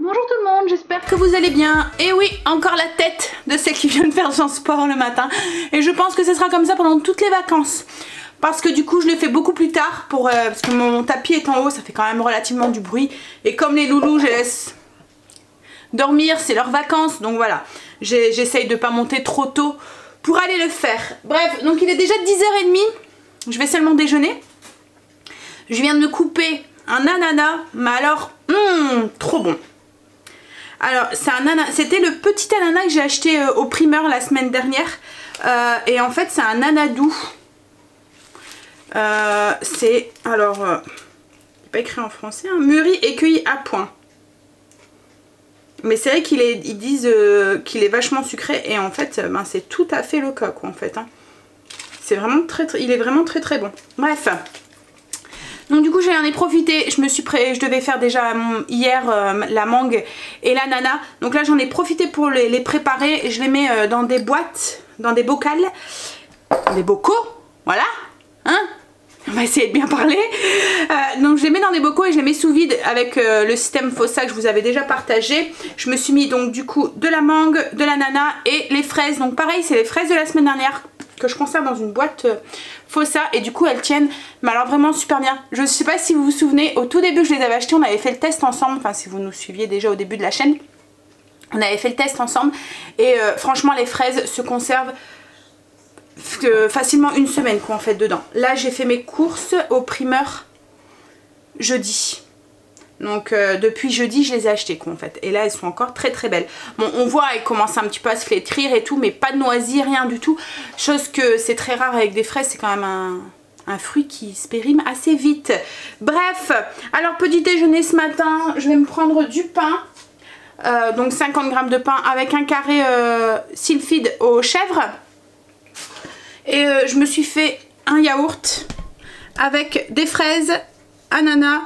Bonjour tout le monde, j'espère que vous allez bien. Et oui, encore la tête de celle qui vient de faire son sport le matin. Et je pense que ce sera comme ça pendant toutes les vacances. Parce que du coup je le fais beaucoup plus tard parce que mon tapis est en haut, ça fait quand même relativement du bruit. Et comme les loulous je les laisse dormir, c'est leurs vacances. Donc voilà, j'essaye de pas monter trop tôt pour aller le faire. Bref, donc il est déjà 10h30. Je vais seulement déjeuner. Je viens de me couper un ananas, mais alors, trop bon. Alors, c'était le petit ananas que j'ai acheté au primeur la semaine dernière. Et en fait, c'est un anadou. C'est, alors, pas écrit en français, hein, mûri et cueilli à point. Mais c'est vrai qu'ils disent qu'il est vachement sucré. Et en fait, ben, c'est tout à fait le cas, quoi, en fait. Hein. C'est vraiment il est vraiment très très bon. Bref. Donc du coup j'en ai profité, je devais faire déjà hier la mangue et l'ananas. Donc là j'en ai profité pour les préparer et je les mets dans des boîtes, dans des bocals, des bocaux, voilà, hein. On va essayer de bien parler. Donc je les mets dans des bocaux et je les mets sous vide avec le système Fossa que je vous avais déjà partagé. Je me suis mis donc du coup de la mangue, de l'ananas et les fraises. Donc pareil, c'est les fraises de la semaine dernière que je conserve dans une boîte Fossa et du coup elles tiennent, mais alors vraiment super bien. Je sais pas si vous vous souvenez, au tout début je les avais achetées, on avait fait le test ensemble, enfin si vous nous suiviez déjà au début de la chaîne, on avait fait le test ensemble et franchement les fraises se conservent facilement une semaine quoi en fait dedans. Là j'ai fait mes courses au primeur jeudi. Donc depuis jeudi je les ai achetées quoi en fait. Et là elles sont encore très très belles. Bon on voit elles commencent un petit peu à se flétrir et tout, mais pas de noisy, rien du tout. Chose que c'est très rare avec des fraises, c'est quand même un fruit qui se périme assez vite. Bref, alors petit déjeuner ce matin, je vais me prendre du pain. Donc 50 g de pain avec un carré sylphide aux chèvres. Et je me suis fait un yaourt avec des fraises, ananas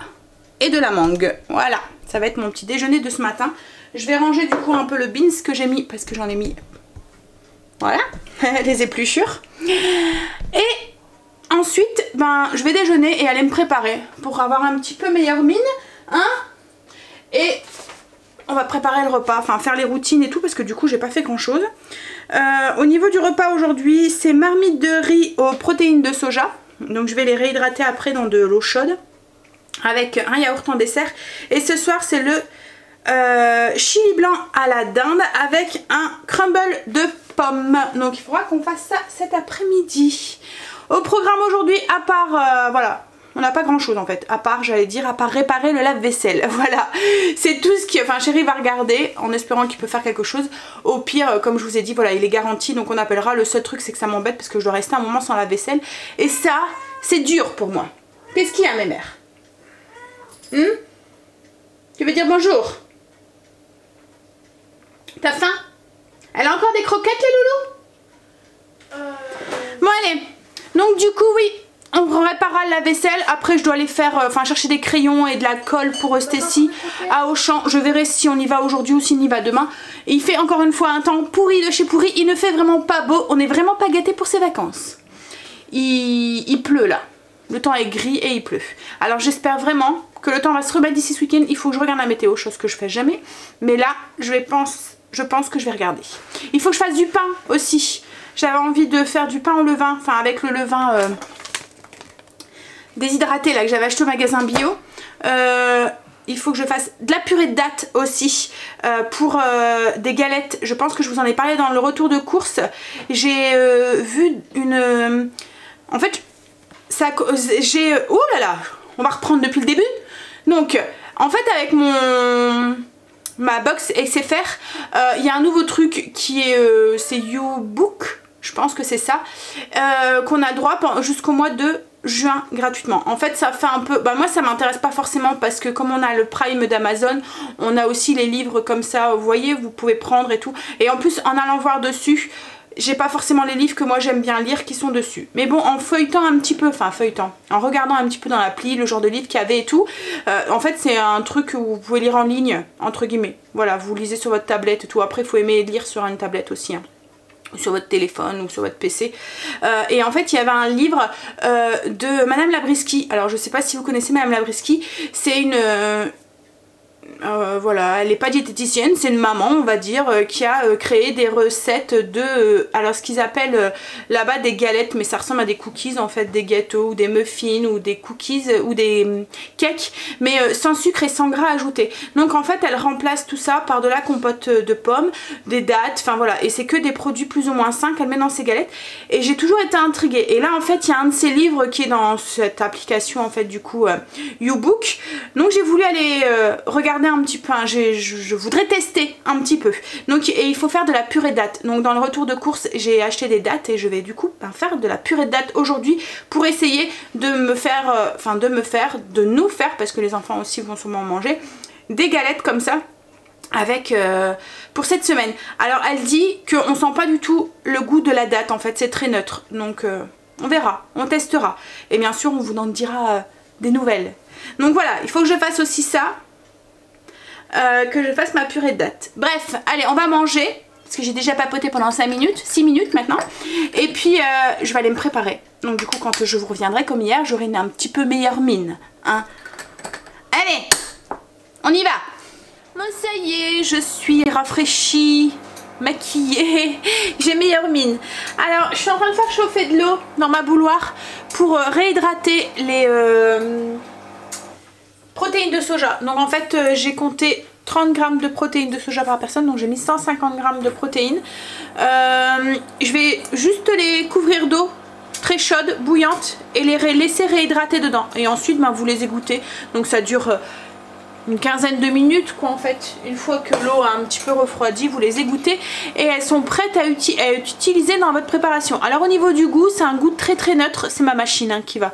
et de la mangue. Voilà, ça va être mon petit déjeuner de ce matin. Je vais ranger du coup un peu le beans que j'ai mis parce que j'en ai mis, voilà, les épluchures. Et ensuite, ben, je vais déjeuner et aller me préparer pour avoir un petit peu meilleure mine, hein. Et on va préparer le repas, enfin faire les routines et tout parce que du coup j'ai pas fait grand chose. Au niveau du repas aujourd'hui, c'est marmite de riz aux protéines de soja. Donc je vais les réhydrater après dans de l'eau chaude, avec un yaourt en dessert. Et ce soir c'est le chili blanc à la dinde avec un crumble de pommes. Donc il faudra qu'on fasse ça cet après-midi. Au programme aujourd'hui, à part voilà, on n'a pas grand chose en fait, à part, j'allais dire, à part réparer le lave-vaisselle. Voilà, c'est tout ce qui... Enfin chéri va regarder en espérant qu'il peut faire quelque chose. Au pire, comme je vous ai dit, voilà, il est garanti, donc on appellera. Le seul truc c'est que ça m'embête parce que je dois rester un moment sans lave-vaisselle. Et ça, c'est dur pour moi. Qu'est-ce qu'il y a mes mères? Tu veux dire bonjour? T'as faim? Elle a encore des croquettes les loulous? Bon allez, donc du coup oui, on réparera la vaisselle. Après je dois aller faire, enfin chercher des crayons et de la colle pour Stécie à Auchan. Je verrai si on y va aujourd'hui ou si on y va demain. Et il fait encore une fois un temps pourri de chez pourri. Il ne fait vraiment pas beau, on n'est vraiment pas gâtés pour ses vacances. Il pleut là. Le temps est gris et il pleut. Alors j'espère vraiment que le temps va se remettre d'ici ce week-end. Il faut que je regarde la météo, chose que je fais jamais. Mais là, je pense que je vais regarder. Il faut que je fasse du pain aussi. J'avais envie de faire du pain au levain. Enfin avec le levain déshydraté là que j'avais acheté au magasin bio. Il faut que je fasse de la purée de dattes aussi pour des galettes. Je pense que je vous en ai parlé dans le retour de course. J'ai vu une... en fait... oh là là, on va reprendre depuis le début. Donc en fait avec ma box SFR, il y a un nouveau truc qui est c'est YouBook, je pense que c'est ça, qu'on a le droit jusqu'au mois de juin gratuitement. En fait ça fait un peu, bah moi ça m'intéresse pas forcément parce que comme on a le Prime d'Amazon, on a aussi les livres comme ça, vous voyez, vous pouvez prendre et tout. Et en plus en allant voir dessus, j'ai pas forcément les livres que moi j'aime bien lire qui sont dessus. Mais bon, en feuilletant un petit peu, enfin feuilletant, en regardant un petit peu dans l'appli le genre de livre qu'il y avait et tout, en fait c'est un truc que vous pouvez lire en ligne, entre guillemets. Voilà, vous lisez sur votre tablette et tout. Après il faut aimer lire sur une tablette aussi, hein. Sur votre téléphone ou sur votre PC. Et en fait il y avait un livre de Madame Labriski. Alors je sais pas si vous connaissez Madame Labriski, c'est Voilà, elle n'est pas diététicienne, c'est une maman, on va dire, qui a créé des recettes de, alors ce qu'ils appellent là-bas des galettes, mais ça ressemble à des cookies en fait, des gâteaux ou des muffins ou des cookies ou des cakes, mais sans sucre et sans gras ajouté. Donc en fait, elle remplace tout ça par de la compote de pommes, des dattes, enfin voilà, et c'est que des produits plus ou moins sains qu'elle met dans ses galettes. Et j'ai toujours été intriguée. Et là en fait, il y a un de ses livres qui est dans cette application en fait du coup YouBook. Donc j'ai voulu aller regarder un petit peu, hein, je voudrais tester un petit peu. Donc et il faut faire de la purée de dattes. Donc dans le retour de course j'ai acheté des dattes et je vais du coup faire de la purée de dattes aujourd'hui pour essayer de me faire, de nous faire, parce que les enfants aussi vont sûrement manger, des galettes comme ça avec pour cette semaine. Alors elle dit qu'on sent pas du tout le goût de la date en fait, c'est très neutre. Donc on verra, on testera. Et bien sûr on vous en dira des nouvelles. Donc voilà, il faut que je fasse aussi ça. Que je fasse ma purée de dattes. Bref, allez, on va manger. Parce que j'ai déjà papoté pendant 5 minutes, 6 minutes maintenant. Et puis, je vais aller me préparer. Donc du coup, quand je vous reviendrai comme hier, j'aurai une un petit peu meilleure mine. Hein. Allez, on y va. Bon, ça y est, je suis rafraîchie, maquillée. J'ai meilleure mine. Alors, je suis en train de faire chauffer de l'eau dans ma bouilloire pour réhydrater les... protéines de soja. Donc en fait j'ai compté 30 g de protéines de soja par personne, donc j'ai mis 150 g de protéines. Je vais juste les couvrir d'eau très chaude, bouillante, et les laisser réhydrater dedans. Et ensuite vous les égouttez. Donc ça dure une quinzaine de minutes quoi en fait. Une fois que l'eau a un petit peu refroidi, vous les égouttez et elles sont prêtes à être utilisées dans votre préparation. Alors au niveau du goût, c'est un goût très très neutre. C'est ma machine hein, qui va...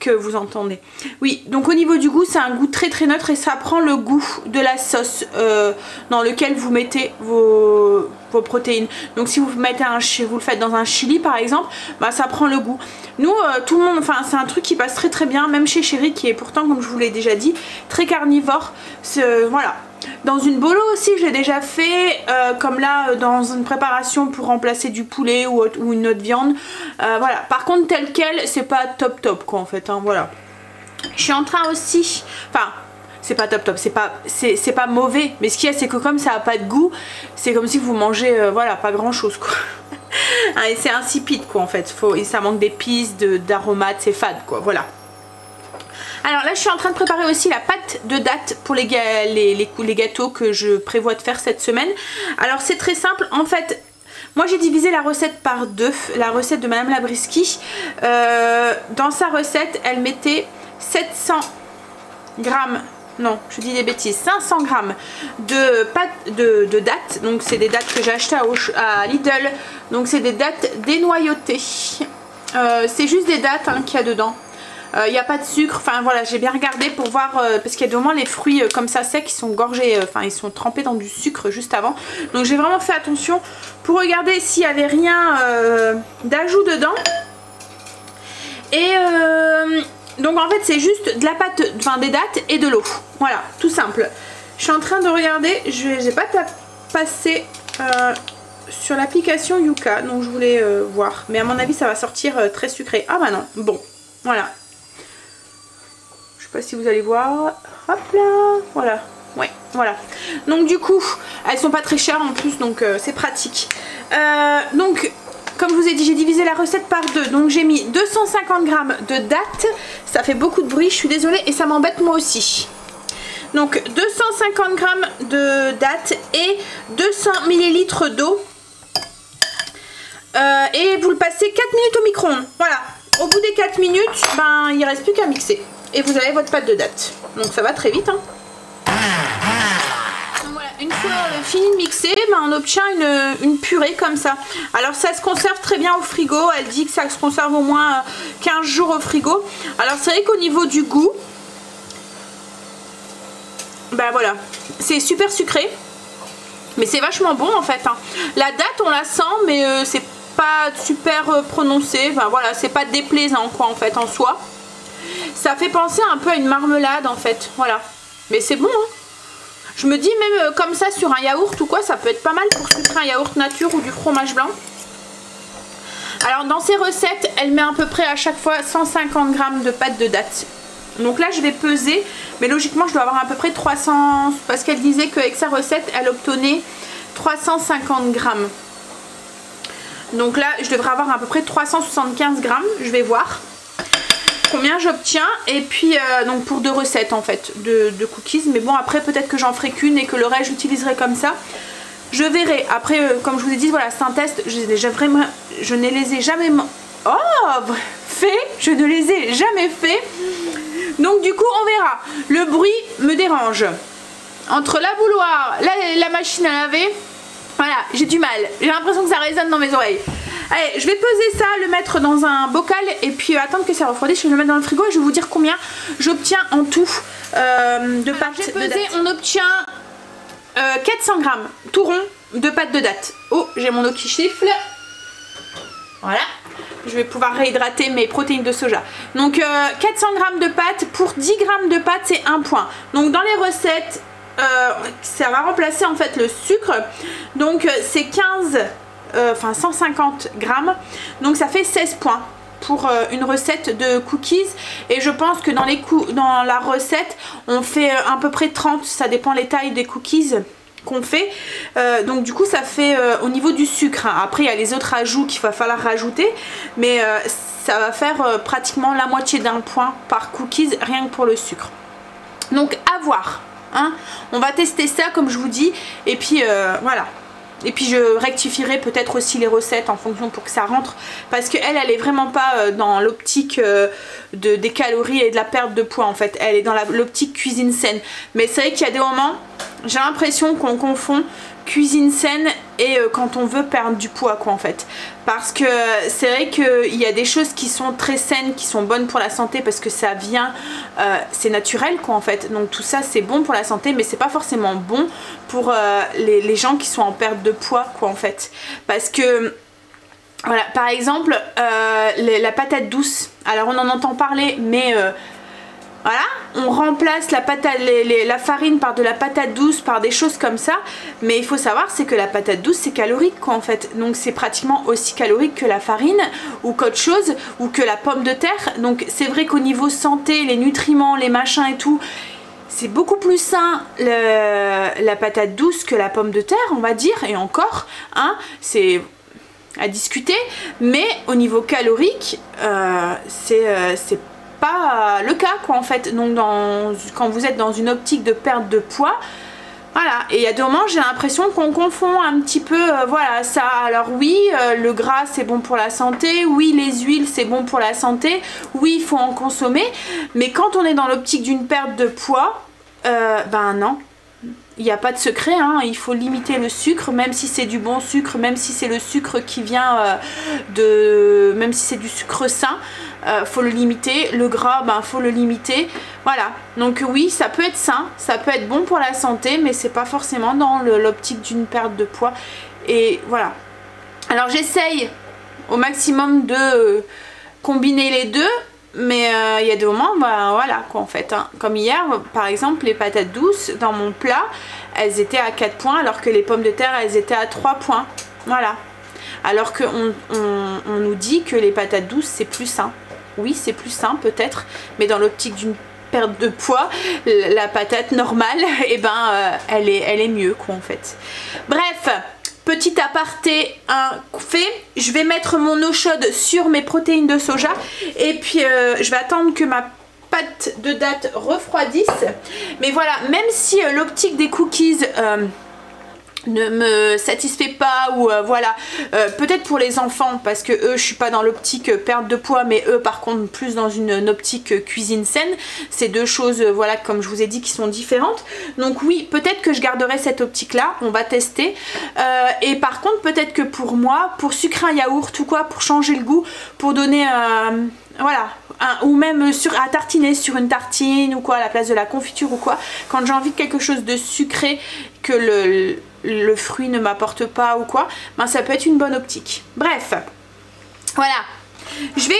que vous entendez. Oui, donc au niveau du goût, c'est un goût très très neutre et ça prend le goût de la sauce dans lequel vous mettez vos protéines. Donc si vous mettez vous le faites dans un chili par exemple, ça prend le goût. Nous, tout le monde, enfin c'est un truc qui passe très très bien, même chez Chéri qui est pourtant, comme je vous l'ai déjà dit, très carnivore. Voilà. Dans une bolo aussi, je l'ai déjà fait, comme là, dans une préparation pour remplacer du poulet ou une autre viande. Voilà. Par contre, tel quel, c'est pas top top quoi en fait. Hein, voilà. Je suis en train aussi, enfin, c'est pas top top, c'est pas mauvais. Mais ce qu'il y a, c'est que comme ça a pas de goût, c'est comme si vous mangez, voilà, pas grand chose quoi. Et c'est insipide quoi en fait. Ça manque d'épices, d'aromates, c'est fade quoi. Voilà. Alors là je suis en train de préparer aussi la pâte de dattes pour les gâteaux que je prévois de faire cette semaine. Alors c'est très simple en fait. Moi j'ai divisé la recette par deux, la recette de Madame Labriski. Dans sa recette elle mettait 700 grammes, non je dis des bêtises, 500 grammes de pâte de dattes. Donc c'est des dattes que j'ai achetées à Lidl. Donc c'est des dattes dénoyautées. C'est juste des dattes hein, qu'il y a dedans. Il n'y a pas de sucre, enfin voilà, j'ai bien regardé pour voir, parce qu'il y a au moins les fruits comme ça secs, ils sont gorgés, enfin ils sont trempés dans du sucre juste avant. Donc j'ai vraiment fait attention pour regarder s'il n'y avait rien d'ajout dedans. Et donc en fait c'est juste de la pâte, enfin des dattes et de l'eau. Voilà, tout simple. Je suis en train de regarder, je n'ai pas passé sur l'application Yuka, donc je voulais voir. Mais à mon avis ça va sortir très sucré. Ah bah non, bon, voilà. Je sais pas si vous allez voir, hop là, voilà, ouais, voilà. Donc du coup, elles sont pas très chères en plus, donc c'est pratique. Donc, comme je vous ai dit, j'ai divisé la recette par deux. Donc j'ai mis 250 grammes de dattes, ça fait beaucoup de bruit, je suis désolée, et ça m'embête moi aussi. Donc 250 grammes de dattes et 200 ml d'eau. Et vous le passez 4 minutes au micro-ondes, voilà. Au bout des 4 minutes, il ne reste plus qu'à mixer. Et vous avez votre pâte de dattes. Donc ça va très vite. Hein. Donc voilà, une fois fini de mixer, on obtient une purée comme ça. Alors ça se conserve très bien au frigo. Elle dit que ça se conserve au moins 15 jours au frigo. Alors c'est vrai qu'au niveau du goût, voilà, c'est super sucré. Mais c'est vachement bon en fait. Hein. La date on la sent, mais c'est pas super prononcé. Enfin voilà, c'est pas déplaisant quoi en fait en soi. Ça fait penser un peu à une marmelade en fait, voilà. Mais c'est bon hein. Je me dis même comme ça sur un yaourt ou quoi, ça peut être pas mal pour sucrer un yaourt nature ou du fromage blanc. Alors dans ces recettes, elle met à peu près à chaque fois 150 grammes de pâte de dattes. Donc là je vais peser, mais logiquement je dois avoir à peu près 300, parce qu'elle disait qu'avec sa recette elle obtenait 350 grammes. Donc là je devrais avoir à peu près 375 grammes, je vais voir combien j'obtiens. Et puis donc pour 2 recettes en fait de cookies, mais bon après peut-être que j'en ferai qu'une et que le reste j'utiliserai comme ça. Je verrai. Après comme je vous ai dit, voilà, c'est un test, je ne les ai jamais je ne les ai jamais fait. Donc du coup on verra. Le bruit me dérange. Entre la bouilloire, la machine à laver, voilà, j'ai du mal. J'ai l'impression que ça résonne dans mes oreilles. Allez, je vais peser ça, le mettre dans un bocal et puis attendre que ça refroidisse. Je vais le mettre dans le frigo et je vais vous dire combien j'obtiens en tout de pâtes. J'ai pesé, on obtient 400 grammes tout rond de pâtes de date. Oh, j'ai mon eau qui chiffle. Voilà. Je vais pouvoir réhydrater mes protéines de soja. Donc 400 grammes de pâtes pour 10 grammes de pâtes, c'est 1 point. Donc dans les recettes, ça va remplacer en fait le sucre. Donc c'est 150 grammes. Donc ça fait 16 points pour une recette de cookies. Et je pense que dans la recette, on fait à peu près 30. Ça dépend les tailles des cookies qu'on fait. Donc du coup ça fait au niveau du sucre, hein. Après il y a les autres ajouts qu'il va falloir rajouter, mais ça va faire pratiquement la moitié d'un point par cookies rien que pour le sucre. Donc à voir, hein. On va tester ça comme je vous dis, et puis voilà. Et puis je rectifierai peut-être aussi les recettes en fonction pour que ça rentre, parce qu'elle est vraiment pas dans l'optique des calories et de la perte de poids en fait. Elle est dans l'optique cuisine saine. Mais c'est vrai qu'il y a des moments, j'ai l'impression qu'on confond cuisine saine et quand on veut perdre du poids quoi en fait. Parce que c'est vrai qu'il y a des choses qui sont très saines, qui sont bonnes pour la santé parce que ça vient, c'est naturel quoi en fait. Donc tout ça c'est bon pour la santé, mais c'est pas forcément bon pour les gens qui sont en perte de poids quoi en fait. Parce que voilà, par exemple la patate douce, alors on en entend parler mais voilà, on remplace la farine par de la patate douce, par des choses comme ça. Mais il faut savoir, c'est que la patate douce, c'est calorique quoi en fait. Donc c'est pratiquement aussi calorique que la farine ou qu'autre chose, ou que la pomme de terre. Donc c'est vrai qu'au niveau santé, les nutriments, les machins et tout, c'est beaucoup plus sain la patate douce que la pomme de terre, on va dire. Et encore, hein, c'est à discuter. Mais au niveau calorique, c'est pas le cas quoi en fait. Donc quand vous êtes dans une optique de perte de poids, voilà, et il y a des moments j'ai l'impression qu'on confond un petit peu voilà ça. Alors oui, le gras c'est bon pour la santé, oui les huiles c'est bon pour la santé, oui il faut en consommer, mais quand on est dans l'optique d'une perte de poids, ben non, il n'y a pas de secret, hein. Il faut limiter le sucre, même si c'est du bon sucre, même si c'est le sucre qui vient même si c'est du sucre sain, faut le limiter. Le gras, ben faut le limiter. Voilà, donc oui, ça peut être sain, ça peut être bon pour la santé, mais c'est pas forcément dans l'optique d'une perte de poids. Et voilà. Alors j'essaye au maximum de combiner les deux. Mais il y a des moments, bah, voilà quoi en fait, hein. Comme hier par exemple, les patates douces dans mon plat, elles étaient à 4 points alors que les pommes de terre elles étaient à 3 points. Voilà. Alors qu'on nous dit que les patates douces c'est plus sain. Oui c'est plus sain peut-être, mais dans l'optique d'une perte de poids, la patate normale, et ben elle est mieux quoi en fait. Bref. Petit aparté fait, je vais mettre mon eau chaude sur mes protéines de soja et puis je vais attendre que ma pâte de date refroidisse. Mais voilà, même si l'optique des cookies ne me satisfait pas, ou voilà, peut-être pour les enfants parce que eux je suis pas dans l'optique perte de poids, mais eux par contre plus dans une optique cuisine saine. C'est deux choses voilà comme je vous ai dit qui sont différentes. Donc oui, peut-être que je garderai cette optique là, on va tester. Et par contre peut-être que pour moi, pour sucrer un yaourt ou quoi, pour changer le goût, pour donner voilà, ou même à tartiner sur une tartine ou quoi à la place de la confiture ou quoi, quand j'ai envie de quelque chose de sucré que le fruit ne m'apporte pas ou quoi, ben ça peut être une bonne optique. Bref, voilà, je vais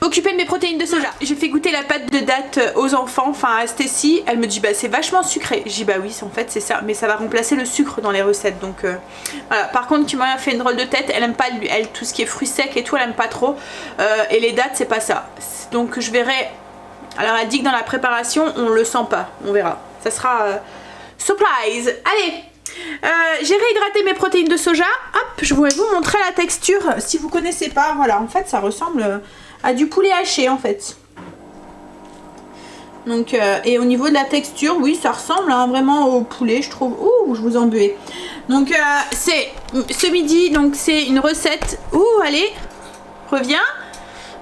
m'occuper de mes protéines de soja. J'ai fait goûter la pâte de date aux enfants, enfin à Stécie, elle me dit bah c'est vachement sucré. J'ai dit bah oui en fait c'est ça, mais ça va remplacer le sucre dans les recettes, donc voilà. Par contre qui m'a fait une drôle de tête, elle aime pas tout ce qui est fruits secs et tout, elle aime pas trop, et les dates c'est pas ça, donc je verrai Alors elle dit que dans la préparation on le sent pas, on verra. Ça sera surprise. Allez, j'ai réhydraté mes protéines de soja. Hop, je vais vous montrer la texture. Si vous connaissez pas, voilà, en fait ça ressemble à du poulet haché en fait. Donc, et au niveau de la texture, oui, ça ressemble hein, vraiment au poulet, je trouve. Ouh, je vous embuais. Donc, c'est ce midi, donc c'est une recette. Ouh, allez, reviens.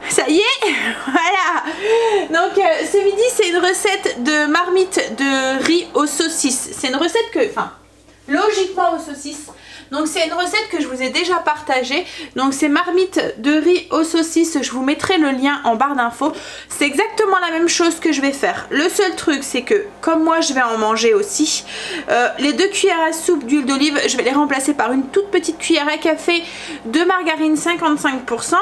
Ça y est, voilà. Donc, ce midi, c'est une recette de marmite de riz aux saucisses. C'est une recette que, enfin, logiquement aux saucisses. Donc c'est une recette que je vous ai déjà partagée. Donc c'est marmite de riz aux saucisses. Je vous mettrai le lien en barre d'infos. C'est exactement la même chose que je vais faire. Le seul truc c'est que comme moi je vais en manger aussi, les 2 cuillères à soupe d'huile d'olive, je vais les remplacer par une toute petite cuillère à café de margarine 55%.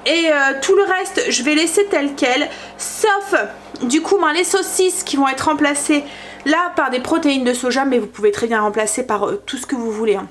Et tout le reste je vais laisser tel quel. Sauf du coup les saucisses qui vont être remplacées là par des protéines de soja. Mais vous pouvez très bien remplacer par tout ce que vous voulez hein.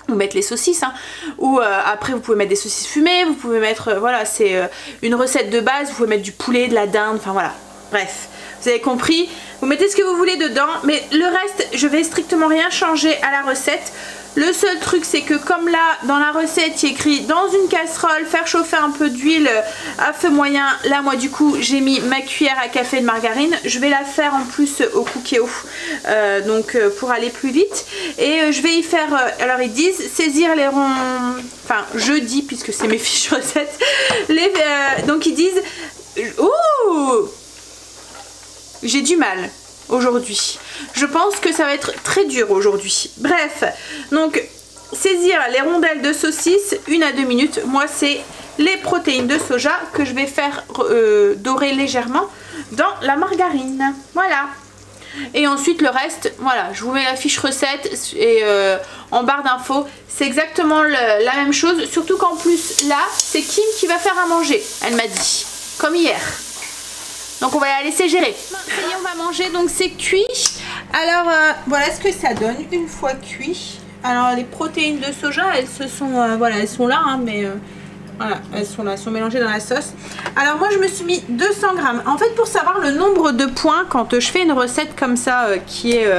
Ou mettre les saucisses hein. Ou après vous pouvez mettre des saucisses fumées, vous pouvez mettre voilà c'est une recette de base, vous pouvez mettre du poulet, de la dinde, enfin voilà, bref, vous avez compris, vous mettez ce que vous voulez dedans, mais le reste je vais strictement rien changer à la recette. Le seul truc c'est que comme là dans la recette il est écrit dans une casserole, faire chauffer un peu d'huile à feu moyen, là moi du coup j'ai mis ma cuillère à café de margarine, je vais la faire en plus au Cookéo donc pour aller plus vite, et je vais y faire, alors ils disent saisir les ronds, enfin je dis puisque c'est mes fiches recettes, donc ils disent, ouh, j'ai du mal aujourd'hui. Je pense que ça va être très dur aujourd'hui. Bref, donc saisir les rondelles de saucisse 1 à 2 minutes. Moi c'est les protéines de soja que je vais faire dorer légèrement dans la margarine. Voilà. Et ensuite le reste, voilà, je vous mets la fiche recette et en barre d'infos, c'est exactement la même chose. Surtout qu'en plus là, c'est Kim qui va faire à manger, elle m'a dit, comme hier. Donc on va la laisser gérer. Ça y est, on va manger, donc c'est cuit. Alors voilà ce que ça donne une fois cuit. Alors les protéines de soja, elles se sont, voilà, elles sont là, hein, mais voilà, elles sont là, elles sont mélangées dans la sauce. Alors moi je me suis mis 200 grammes. En fait pour savoir le nombre de points quand je fais une recette comme ça qui est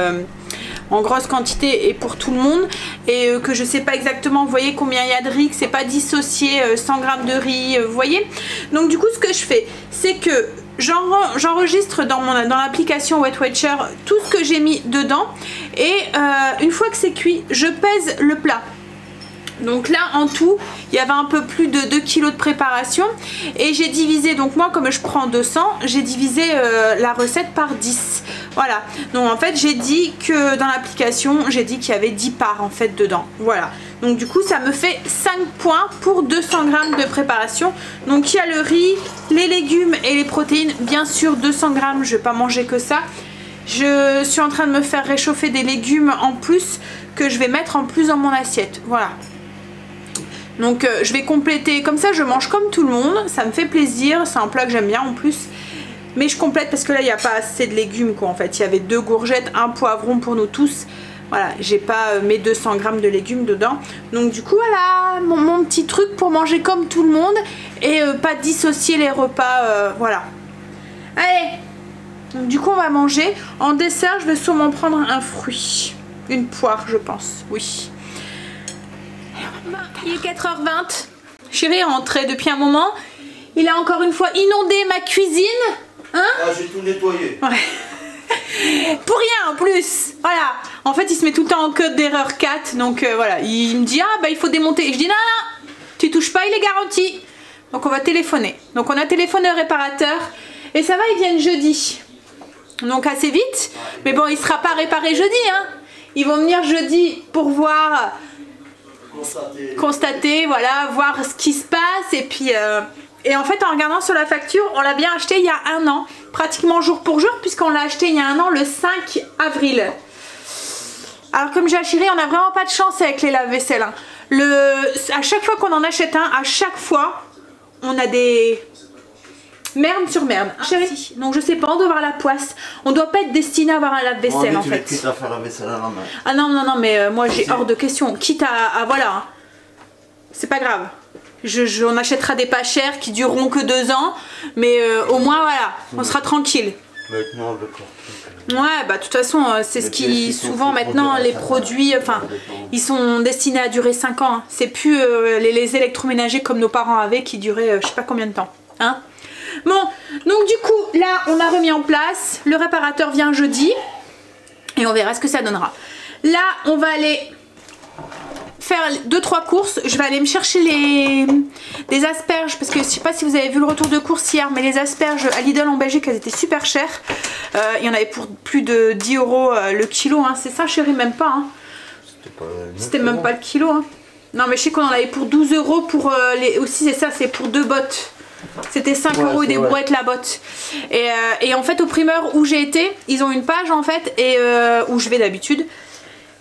en grosse quantité et pour tout le monde, et que je sais pas exactement, vous voyez combien il y a de riz, que c'est pas dissocié 100 grammes de riz, vous voyez. Donc du coup ce que je fais, c'est que j'enregistre dans l'application Weight Watcher tout ce que j'ai mis dedans, et une fois que c'est cuit je pèse le plat. Donc là en tout il y avait un peu plus de 2 kg de préparation, et j'ai divisé, donc moi comme je prends 200, j'ai divisé la recette par 10. Voilà, donc en fait j'ai dit que dans l'application j'ai dit qu'il y avait 10 parts en fait dedans. Voilà, donc du coup ça me fait 5 points pour 200 grammes de préparation. Donc il y a le riz, les légumes et les protéines. Bien sûr 200 grammes, je vais pas manger que ça. Je suis en train de me faire réchauffer des légumes en plus que je vais mettre en plus dans mon assiette. Voilà. Donc je vais compléter, comme ça je mange comme tout le monde, ça me fait plaisir, c'est un plat que j'aime bien en plus. Mais je complète parce que là il n'y a pas assez de légumes quoi en fait. Il y avait 2 courgettes, 1 poivron pour nous tous. Voilà, j'ai pas mes 200 grammes de légumes dedans. Donc du coup voilà, mon petit truc pour manger comme tout le monde et pas dissocier les repas, voilà. Allez, donc du coup on va manger. En dessert je vais sûrement prendre un fruit. Une poire je pense, oui. Il est 4h20. Chérie est rentrée depuis un moment. Il a encore une fois inondé ma cuisine. Hein? Ah, j'ai tout nettoyé. Ouais. Pour rien en plus. Voilà. En fait, il se met tout le temps en code d'erreur 4. Donc voilà. Il me dit ah bah il faut démonter. Et je dis non, non, tu touches pas, il est garanti. Donc on va téléphoner. Donc on a téléphoné au réparateur. Et ça va, ils viennent jeudi. Donc assez vite. Mais bon, il sera pas réparé jeudi. Hein. Ils vont venir jeudi pour voir. Constater, voilà, voir ce qui se passe. Et puis et en fait en regardant sur la facture, on l'a bien acheté il y a 1 an, pratiquement jour pour jour, puisqu'on l'a acheté il y a 1 an le 5 avril. Alors comme j'ai chérie, on n'a vraiment pas de chance avec les lave-vaisselle, hein. À chaque fois qu'on en achète un, à chaque fois on a des merde sur merde, hein, chérie. Donc je sais pas, on doit avoir la poisse. On doit pas être destiné à avoir un lave-vaisselle en fait. Quitte à faire la vaisselle à la main. Ah non, non, non, mais moi j'ai hors de question. Quitte à voilà. Hein. C'est pas grave. On achètera des pas chers qui dureront que 2 ans. Mais au moins voilà, on sera tranquille. Maintenant, d'accord. Ouais, bah de toute façon, c'est ce qui souvent maintenant les produits, enfin, ils sont destinés à durer 5 ans. Hein. C'est plus les électroménagers comme nos parents avaient qui duraient je sais pas combien de temps. Hein. Bon, donc du coup, là, on a remis en place. Le réparateur vient jeudi et on verra ce que ça donnera. Là, on va aller faire 2-3 courses. Je vais aller me chercher des asperges parce que je sais pas si vous avez vu le retour de course hier, mais les asperges à Lidl en Belgique, elles étaient super chères. Il y en avait pour plus de 10 € le kilo, hein. C'est ça chérie, même pas. Hein. C'était même pas le kilo. Hein. Non mais je sais qu'on en avait pour 12 € pour aussi c'est ça, c'est pour 2 bottes. C'était 5 € et des brouettes la botte. Et en fait au primeur où j'ai été, ils ont une page en fait et où je vais d'habitude.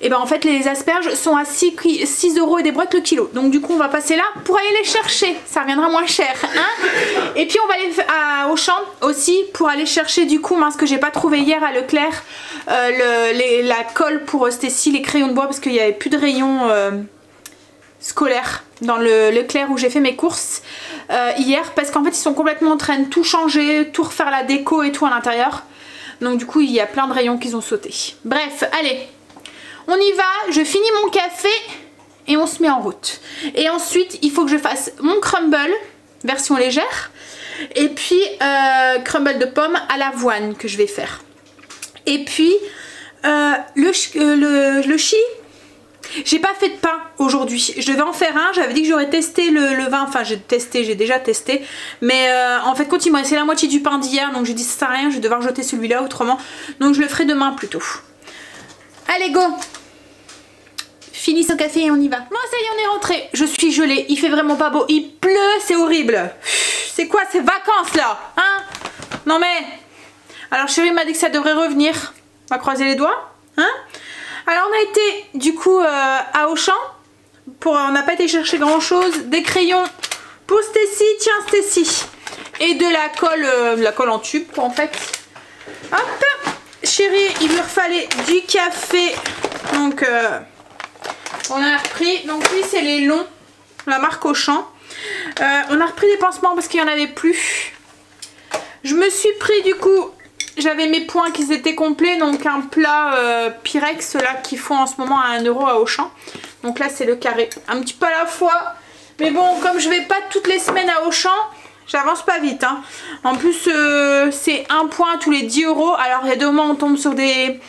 Et ben en fait les asperges sont à 6 € et des brouettes le kilo. Donc du coup on va passer là pour aller les chercher. Ça reviendra moins cher. Hein, et puis on va aller à Auchan aussi pour aller chercher du coup ce que j'ai pas trouvé hier à Leclerc. La colle pour Stécie, les crayons de bois parce qu'il n'y avait plus de rayons scolaires dans le Leclerc où j'ai fait mes courses hier. Parce qu'en fait ils sont complètement en train de tout changer, tout refaire la déco et tout à l'intérieur. Donc du coup il y a plein de rayons qui ont sauté. Bref, allez. On y va, je finis mon café et on se met en route. Et ensuite, il faut que je fasse mon crumble, version légère. Et puis, crumble de pommes à l'avoine que je vais faire. Et puis, le chili. J'ai pas fait de pain aujourd'hui. Je devais en faire un. J'avais dit que j'aurais testé le vin. Enfin, j'ai déjà testé. Mais en fait, quand il m'a laissé la moitié du pain d'hier, donc j'ai dit ça sert à rien, je vais devoir jeter celui-là autrement. Donc je le ferai demain plutôt. Allez, go! Finis son café et on y va. Bon, ça y est, on est rentré. Je suis gelée. Il fait vraiment pas beau. Il pleut, c'est horrible. C'est quoi ces vacances là? Hein? Non mais... Alors chérie m'a dit que ça devrait revenir. On va croiser les doigts. Hein? Alors on a été du coup à Auchan. On n'a pas été chercher grand chose. Des crayons pour Stécie. Tiens Stécie. Et de la colle en tube quoi en fait. Hop. Chérie, il lui fallait du café. Donc on a repris. Donc lui c'est les longs. La marque Auchan. On a repris des pansements parce qu'il n'y en avait plus. Je me suis pris du coup. J'avais mes points qui étaient complets. Donc un plat Pyrex là qu'ils font en ce moment à 1 € à Auchan. Donc là c'est le carré. Un petit peu à la fois. Mais bon comme je vais pas toutes les semaines à Auchan. J'avance pas vite hein. En plus c'est un point tous les 10 €. Alors il y a deux moments on tombe sur des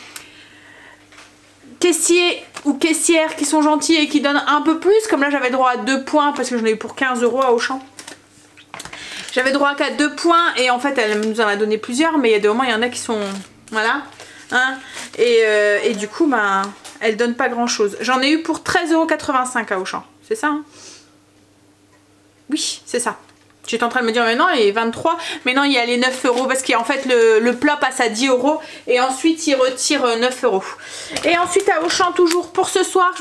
caissiers ou caissières qui sont gentils et qui donnent un peu plus. Comme là j'avais droit à 2 points parce que j'en ai eu pour 15 € à Auchan. J'avais droit qu'à 2 points et en fait elle nous en a donné plusieurs. Mais il y a des moments il y en a qui sont... Voilà. Hein, et du coup bah, elle donne pas grand chose. J'en ai eu pour 13,85 € à Auchan. C'est ça hein? Oui c'est ça. J'étais en train de me dire mais non il est 23, mais non il y a les 9 € parce qu'en fait le plat passe à 10 € et ensuite il retire 9 €. Et ensuite à Auchan toujours pour ce soir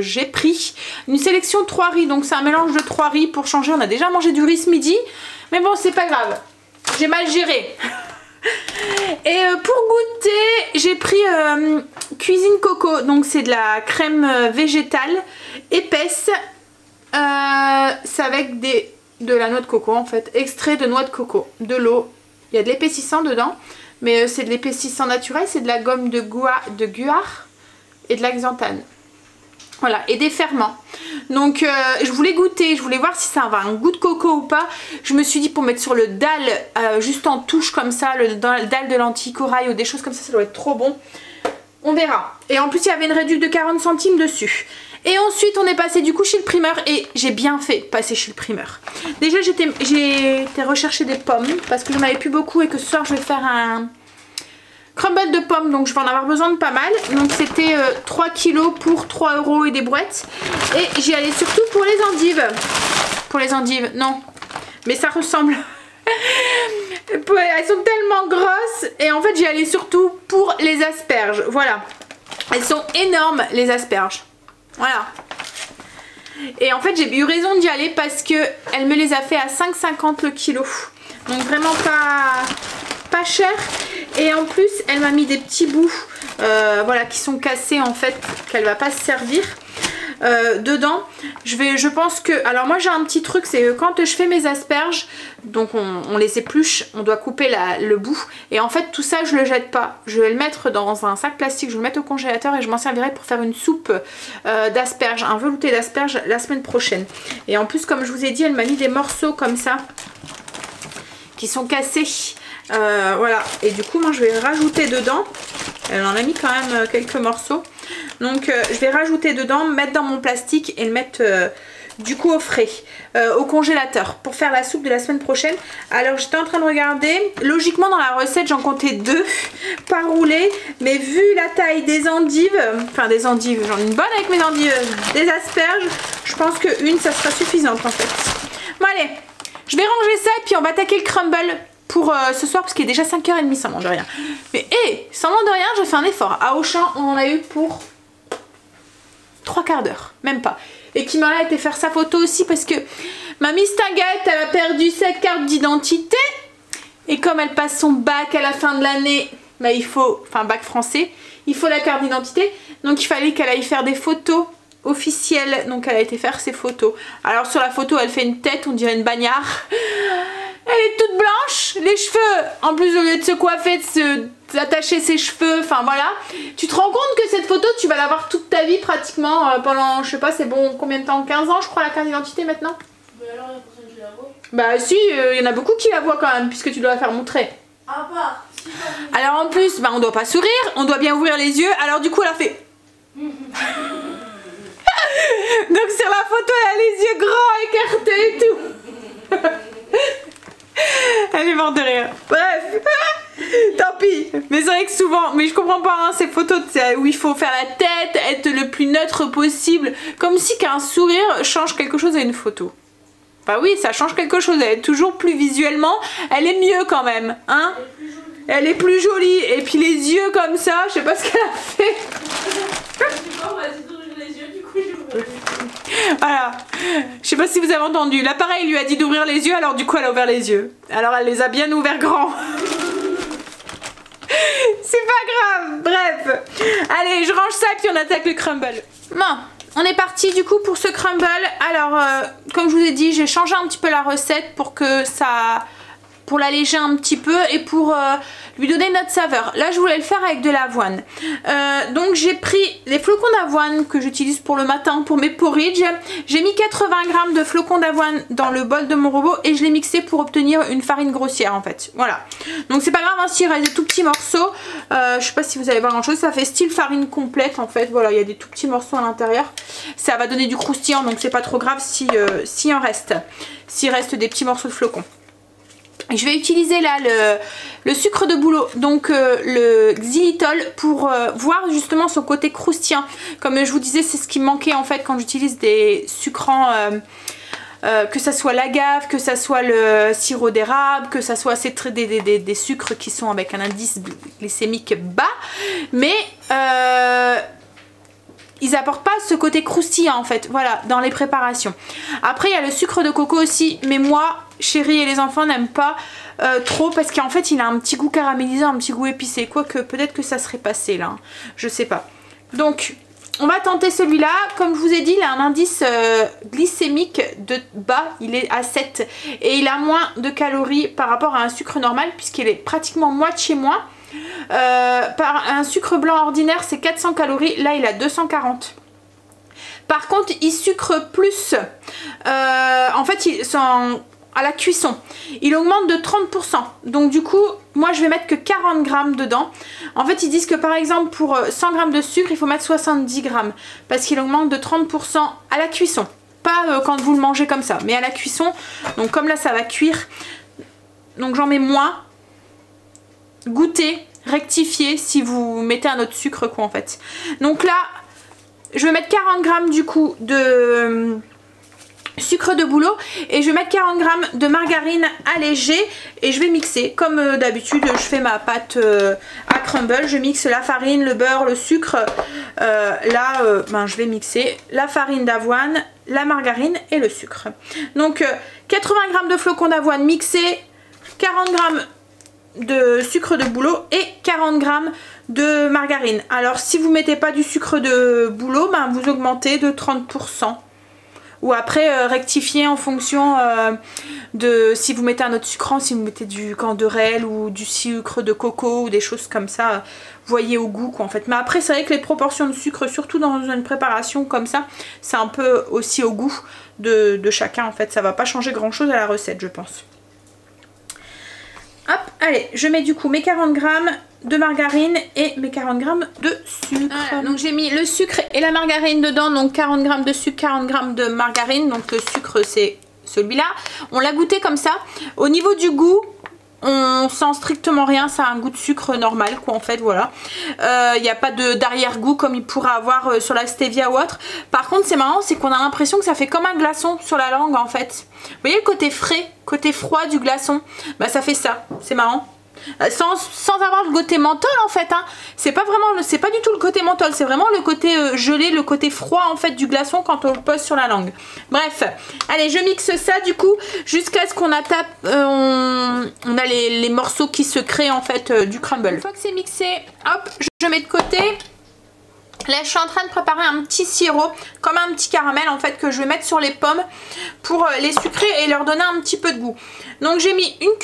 j'ai pris une sélection de 3 riz, donc c'est un mélange de 3 riz pour changer. On a déjà mangé du riz ce midi, mais bon c'est pas grave, j'ai mal géré. Et pour goûter j'ai pris Cuisine Coco, donc c'est de la crème végétale épaisse, c'est avec de la noix de coco en fait, extrait de noix de coco, de l'eau, il y a de l'épaississant dedans, mais c'est de l'épaississant naturel, c'est de la gomme de guar et de la xanthane. Voilà, et des ferments. Donc je voulais goûter, je voulais voir si ça avait un goût de coco ou pas. Je me suis dit pour mettre sur le dalle, juste en touche comme ça, le dalle de lentilles corail ou des choses comme ça doit être trop bon. On verra. Et en plus il y avait une réduction de 40 centimes dessus. Et ensuite on est passé du coup chez le primeur et j'ai bien fait passer chez le primeur. Déjà j'ai été rechercher des pommes parce que j'en avais plus beaucoup et que ce soir je vais faire un crumble de pommes, donc je vais en avoir besoin de pas mal. Donc c'était 3 kilos pour 3 € et des brouettes. Et j'y allais surtout pour les endives. Pour les endives, non. Mais ça ressemble. Elles sont tellement grosses. Et en fait j'y allais surtout pour les asperges. Voilà. Elles sont énormes les asperges. Voilà. Et en fait j'ai eu raison d'y aller parce que elle me les a fait à 5,50 € le kilo. Donc vraiment pas cher. Et en plus elle m'a mis des petits bouts voilà, qui sont cassés en fait, qu'elle va pas se servir. dedans. Je pense que... Alors moi j'ai un petit truc, c'est que quand je fais mes asperges, donc on les épluche, on doit couper le bout. Et en fait tout ça je le jette pas. Je vais le mettre dans un sac plastique, je vais le mettre au congélateur et je m'en servirai pour faire une soupe d'asperges, un velouté d'asperges la semaine prochaine. Et en plus comme je vous ai dit, elle m'a mis des morceaux comme ça qui sont cassés. Voilà, et du coup moi je vais rajouter dedans. Elle en a mis quand même quelques morceaux. Donc je vais rajouter dedans, mettre dans mon plastique et le mettre du coup au frais, au congélateur pour faire la soupe de la semaine prochaine. Alors j'étais en train de regarder, logiquement dans la recette j'en comptais 2 pas roulées, mais vu la taille des endives, enfin des endives, j'en ai une bonne avec mes endives, des asperges, je pense que une ça sera suffisante en fait. Bon allez, je vais ranger ça et puis on va attaquer le crumble pour ce soir parce qu'il est déjà 5h30 sans de rien. Mais sans de rien j'ai fait un effort. À Auchan on en a eu pour 3 quarts d'heure, même pas. Et Kimberly a été faire sa photo aussi parce que ma Miss Tinguette elle a perdu sa carte d'identité. Et comme elle passe son bac à la fin de l'année, bah il faut, enfin bac français, il faut la carte d'identité. Donc il fallait qu'elle aille faire des photos officielles. Donc elle a été faire ses photos. Alors sur la photo elle fait une tête, on dirait une bagnard. Elle est toute blanche, les cheveux, en plus au lieu de se coiffer, d'attacher ses cheveux, enfin voilà. Tu te rends compte que cette photo, tu vas l'avoir toute ta vie pratiquement pendant, je sais pas, c'est bon, combien de temps, 15 ans je crois la carte d'identité maintenant. Mais alors il y a personne qui la voit. Bah si, il y en a beaucoup qui la voient quand même, puisque tu dois la faire montrer. À part. Si alors en plus, bah on doit pas sourire, on doit bien ouvrir les yeux, alors du coup elle a fait... Donc sur la photo elle a les yeux grands, écartés et tout. Elle est morte de rire. Bref, tant pis. Mais c'est vrai que souvent, mais je comprends pas hein, ces photos où il faut faire la tête, être le plus neutre possible, comme si qu'un sourire change quelque chose à une photo. Bah oui, ça change quelque chose. Elle est toujours plus visuellement, elle est mieux quand même, hein. Elle est plus jolie. Et puis les yeux comme ça, je sais pas ce qu'elle a fait. on m'a dit d'ouvrir les yeux, du coup j'ouvre les yeux. Voilà, je sais pas si vous avez entendu, l'appareil lui a dit d'ouvrir les yeux, alors du coup elle a ouvert les yeux. Alors elle les a bien ouverts grands. C'est pas grave, bref. Allez, je range ça et puis on attaque le crumble. Bon, on est parti du coup pour ce crumble. Alors, comme je vous ai dit, j'ai changé un petit peu la recette pour que ça... pour l'alléger un petit peu et pour lui donner une autre saveur. Là je voulais le faire avec de l'avoine. Donc j'ai pris les flocons d'avoine que j'utilise pour le matin pour mes porridge. J'ai mis 80 g de flocons d'avoine dans le bol de mon robot et je l'ai mixé pour obtenir une farine grossière en fait. Voilà. Donc c'est pas grave hein, s'il reste des tout petits morceaux. Je sais pas si vous allez voir grand chose. Ça fait style farine complète en fait. Voilà, il y a des tout petits morceaux à l'intérieur. Ça va donner du croustillant donc c'est pas trop grave si en reste. S'il reste des petits morceaux de flocons. Je vais utiliser là le sucre de bouleau, donc le xylitol pour voir justement son côté croustillant. Comme je vous disais, c'est ce qui me manquait en fait quand j'utilise des sucrants, que ça soit l'agave, que ça soit le sirop d'érable, que ça soit des sucres qui sont avec un indice glycémique bas. Mais... ils apportent pas ce côté croustillant en fait, voilà, dans les préparations. Après il y a le sucre de coco aussi, mais moi, chérie et les enfants n'aiment pas trop parce qu'en fait il a un petit goût caramélisé, un petit goût épicé, quoique peut-être que ça serait passé là, hein. Je sais pas. Donc on va tenter celui-là, comme je vous ai dit il a un indice glycémique de bas, il est à 7 et il a moins de calories par rapport à un sucre normal puisqu'il est pratiquement moitié moins. Par un sucre blanc ordinaire c'est 400 calories, là il a 240. Par contre il sucre plus en fait à la cuisson il augmente de 30%, donc du coup moi je vais mettre que 40 grammes dedans. En fait ils disent que par exemple pour 100 grammes de sucre il faut mettre 70 grammes parce qu'il augmente de 30% à la cuisson, pas quand vous le mangez comme ça mais à la cuisson. Donc comme là ça va cuire, donc j'en mets moins. Goûtez, rectifiez si vous mettez un autre sucre quoi en fait. Donc là je vais mettre 40 grammes du coup de sucre de bouleau et je vais mettre 40 grammes de margarine allégée et je vais mixer comme d'habitude. Je fais ma pâte à crumble, je mixe la farine, le beurre, le sucre. Je vais mixer la farine d'avoine, la margarine et le sucre. Donc 80 grammes de flocons d'avoine mixés, 40 grammes de sucre de bouleau et 40 g de margarine. Alors si vous mettez pas du sucre de bouleau, ben, vous augmentez de 30%. Ou après rectifier en fonction de si vous mettez un autre sucrant, si vous mettez du canderel ou du sucre de coco ou des choses comme ça, voyez au goût quoi en fait. Mais après c'est vrai que les proportions de sucre, surtout dans une préparation comme ça, c'est un peu aussi au goût de chacun en fait. Ça va pas changer grand chose à la recette je pense. Hop, allez, je mets du coup mes 40 g de margarine et mes 40 g de sucre. Voilà, donc j'ai mis le sucre et la margarine dedans, donc 40 g de sucre, 40 g de margarine, donc le sucre c'est celui-là. On l'a goûté comme ça. Au niveau du goût, on sent strictement rien, ça a un goût de sucre normal quoi en fait, voilà. Il n'y a pas d'arrière-goût comme il pourrait avoir sur la stevia ou autre. Par contre c'est marrant, c'est qu'on a l'impression que ça fait comme un glaçon sur la langue en fait. Vous voyez le côté frais, côté froid du glaçon, bah ça fait ça, c'est marrant. Sans avoir le côté menthol en fait hein. C'est pas du tout le côté menthol, c'est vraiment le côté gelé, le côté froid en fait du glaçon quand on le pose sur la langue. Bref, allez je mixe ça du coup jusqu'à ce qu'on on a les morceaux qui se créent en fait du crumble. Une fois que c'est mixé, hop, je mets de côté. Là je suis en train de préparer un petit sirop, comme un petit caramel en fait, que je vais mettre sur les pommes pour les sucrer et leur donner un petit peu de goût. Donc j'ai mis une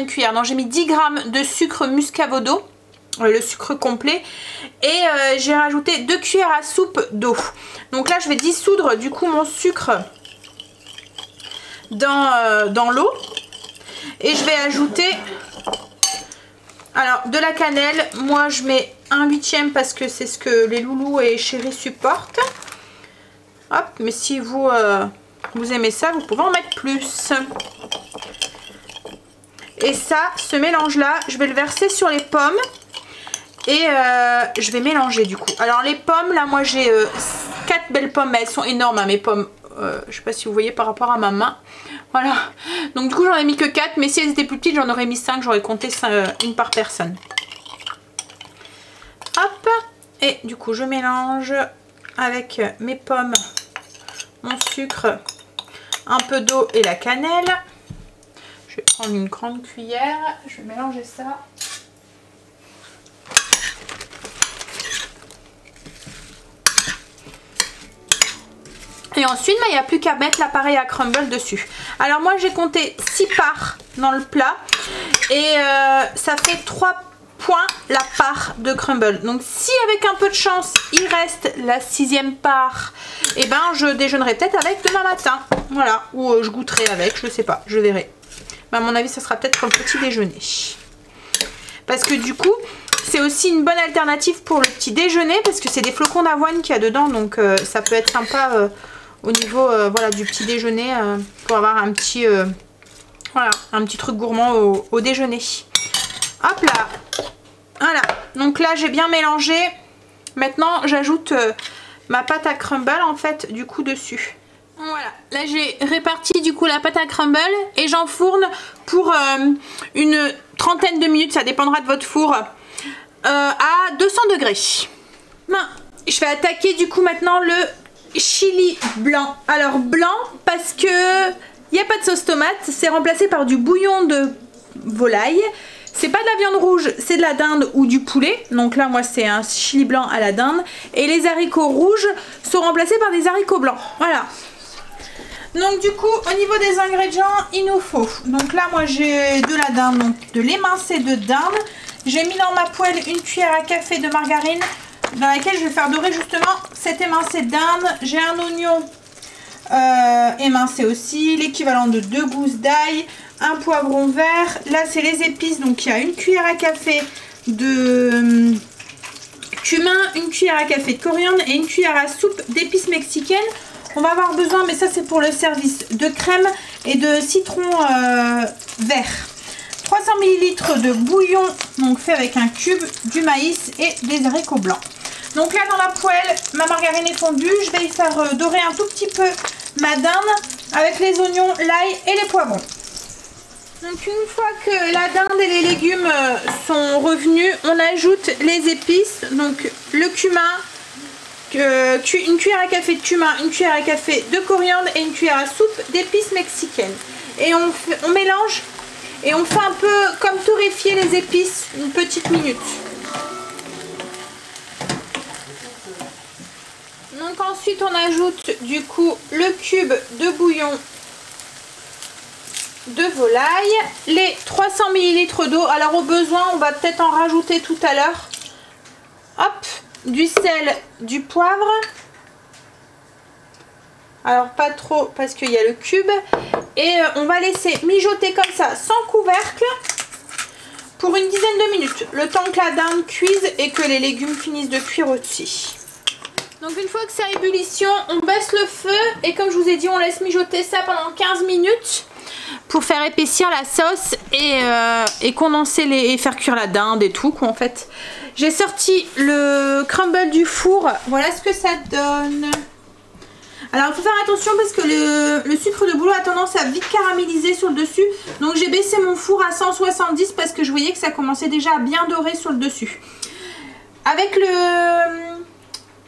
cuillère, non j'ai mis 10 g de sucre muscavodo, le sucre complet, et j'ai rajouté 2 cuillères à soupe d'eau. Donc là je vais dissoudre du coup mon sucre dans l'eau et je vais ajouter alors de la cannelle. Moi je mets 1/8 parce que c'est ce que les loulous et chéris supportent. Hop, mais si vous aimez ça, vous pouvez en mettre plus. Et ça, ce mélange là, je vais le verser sur les pommes et je vais mélanger du coup. Alors les pommes là, moi j'ai 4 belles pommes, mais elles sont énormes hein, mes pommes. Je sais pas si vous voyez par rapport à ma main. Voilà. Donc du coup j'en ai mis que 4, mais si elles étaient plus petites j'en aurais mis 5, j'aurais compté une par personne. Hop. Et du coup je mélange avec mes pommes, mon sucre, un peu d'eau et la cannelle. Je vais prendre une grande cuillère, je vais mélanger ça. Et ensuite, il n'y a plus qu'à mettre l'appareil à crumble dessus. Alors moi, j'ai compté 6 parts dans le plat. Et ça fait 3 points la part de crumble. Donc si avec un peu de chance, il reste la 6e part, et ben je déjeunerai peut-être avec demain matin. Voilà, ou je goûterai avec, je sais pas, je verrai. Mais à mon avis, ça sera peut-être pour le petit déjeuner. Parce que du coup, c'est aussi une bonne alternative pour le petit déjeuner. Parce que c'est des flocons d'avoine qu'il y a dedans. Donc ça peut être sympa au niveau voilà, du petit déjeuner. Pour avoir un petit, voilà, un petit truc gourmand au déjeuner. Hop là. Voilà. Donc là, j'ai bien mélangé. Maintenant, j'ajoute ma pâte à crumble en fait du coup dessus. Voilà, là j'ai réparti du coup la pâte à crumble et j'enfourne pour une trentaine de minutes, ça dépendra de votre four, à 200 degrés. Je vais attaquer du coup maintenant le chili blanc. Alors blanc parce que il n'y a pas de sauce tomate, c'est remplacé par du bouillon de volaille. C'est pas de la viande rouge, c'est de la dinde ou du poulet. Donc là moi c'est un chili blanc à la dinde. Et les haricots rouges sont remplacés par des haricots blancs. Voilà. Donc du coup au niveau des ingrédients il nous faut, donc là moi j'ai de la dinde, donc de l'émincé de dinde. J'ai mis dans ma poêle une cuillère à café de margarine dans laquelle je vais faire dorer justement cet émincé de dinde. J'ai un oignon émincé aussi, l'équivalent de 2 gousses d'ail, un poivron vert. Là c'est les épices, donc il y a une cuillère à café de cumin, une cuillère à café de coriandre et une cuillère à soupe d'épices mexicaines. On va avoir besoin, mais ça c'est pour le service, de crème et de citron vert. 300 ml de bouillon, donc fait avec un cube, du maïs et des haricots blancs. Donc là dans la poêle, ma margarine est fondue. Je vais y faire dorer un tout petit peu ma dinde avec les oignons, l'ail et les poivrons. Donc une fois que la dinde et les légumes sont revenus, on ajoute les épices, donc le cumin, une cuillère à café de cumin, une cuillère à café de coriandre et une cuillère à soupe d'épices mexicaines. Et on mélange Et on fait un peu comme torréfier les épices, une petite minute. Donc ensuite on ajoute du coup le cube de bouillon de volaille, les 300 ml d'eau. Alors au besoin on va peut-être en rajouter tout à l'heure. Hop, du sel, du poivre. Alors pas trop parce qu'il y a le cube. Et on va laisser mijoter comme ça sans couvercle pour une dizaine de minutes. Le temps que la dinde cuise et que les légumes finissent de cuire aussi. Donc une fois que c'est à ébullition, on baisse le feu. Et comme je vous ai dit, on laisse mijoter ça pendant 15 minutes pour faire épaissir la sauce et condenser et faire cuire la dinde et tout quoi en fait. J'ai sorti le crumble du four. Voilà ce que ça donne. Alors il faut faire attention parce que le sucre de bouleau a tendance à vite caraméliser sur le dessus. Donc j'ai baissé mon four à 170 parce que je voyais que ça commençait déjà à bien dorer sur le dessus. Avec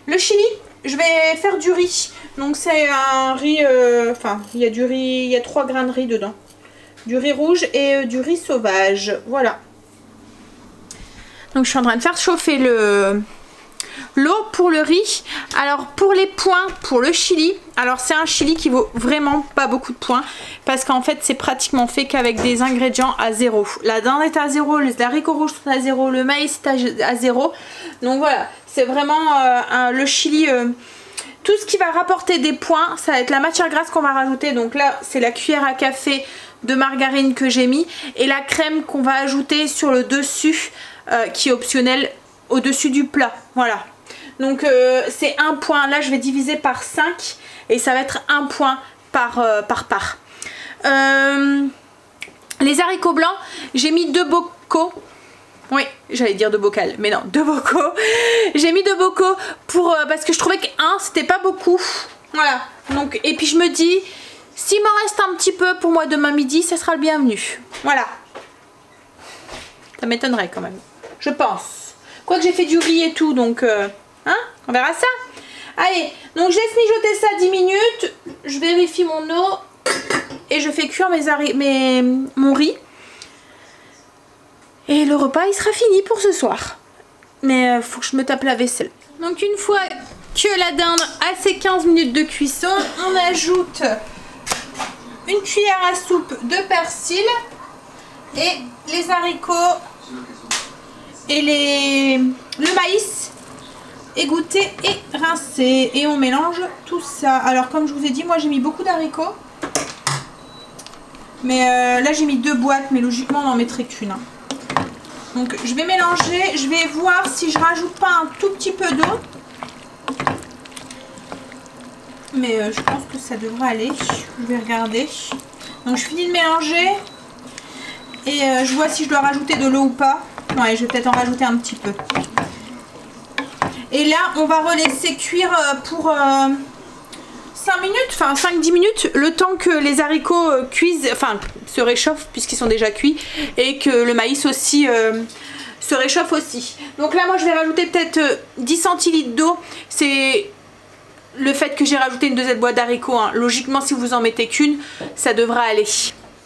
le chili, je vais faire du riz. Donc c'est un riz, il y a du riz, il y a 3 grains de riz dedans. Du riz rouge et du riz sauvage, voilà. Donc je suis en train de faire chauffer l'eau pour le riz. Alors pour les points, pour le chili, alors c'est un chili qui vaut vraiment pas beaucoup de points parce qu'en fait c'est pratiquement fait qu'avec des ingrédients à 0. La dinde est à 0, les haricots rouges sont à 0, le maïs est à 0. Donc voilà, c'est vraiment le chili, tout ce qui va rapporter des points, ça va être la matière grasse qu'on va rajouter. Donc là c'est la cuillère à café de margarine que j'ai mis et la crème qu'on va ajouter sur le dessus qui est optionnelle au-dessus du plat, voilà. Donc c'est 1 point, là je vais diviser par 5 et ça va être 1 point par part. Les haricots blancs, j'ai mis 2 bocaux. Oui, j'allais dire 2 bocals, mais non, 2 bocaux. J'ai mis 2 bocaux pour, parce que je trouvais qu'un c'était pas beaucoup. Voilà, donc, et puis je me dis, s'il m'en reste un petit peu pour moi demain midi, ça sera le bienvenu. Voilà. Ça m'étonnerait quand même, je pense. Quoique j'ai fait du riz et tout, donc on verra ça. Allez, donc je laisse mijoter ça 10 minutes. Je vérifie mon eau et je fais cuire mon riz. Et le repas il sera fini pour ce soir. Mais faut que je me tape la vaisselle. Donc une fois que la dinde a ses 15 minutes de cuisson, on ajoute une cuillère à soupe de persil et les haricots et le maïs égoutté et rincé. Et on mélange tout ça. Alors comme je vous ai dit, moi j'ai mis beaucoup d'haricots. Mais là j'ai mis 2 boîtes, mais logiquement on n'en mettrait qu'une. Donc je vais mélanger, je vais voir si je rajoute pas un tout petit peu d'eau. Mais je pense que ça devrait aller. Je vais regarder. Donc je finis de mélanger. Et je vois si je dois rajouter de l'eau ou pas. Ouais, je vais peut-être en rajouter un petit peu. Et là, on va relaisser cuire pour 5 minutes, enfin 5-10 minutes, le temps que les haricots cuisent, enfin se réchauffent puisqu'ils sont déjà cuits, et que le maïs aussi se réchauffe aussi. Donc là, moi, je vais rajouter peut-être 10 centilitres d'eau. C'est le fait que j'ai rajouté une deuxième boîte d'haricots. Hein. Logiquement, si vous en mettez qu'une, ça devra aller.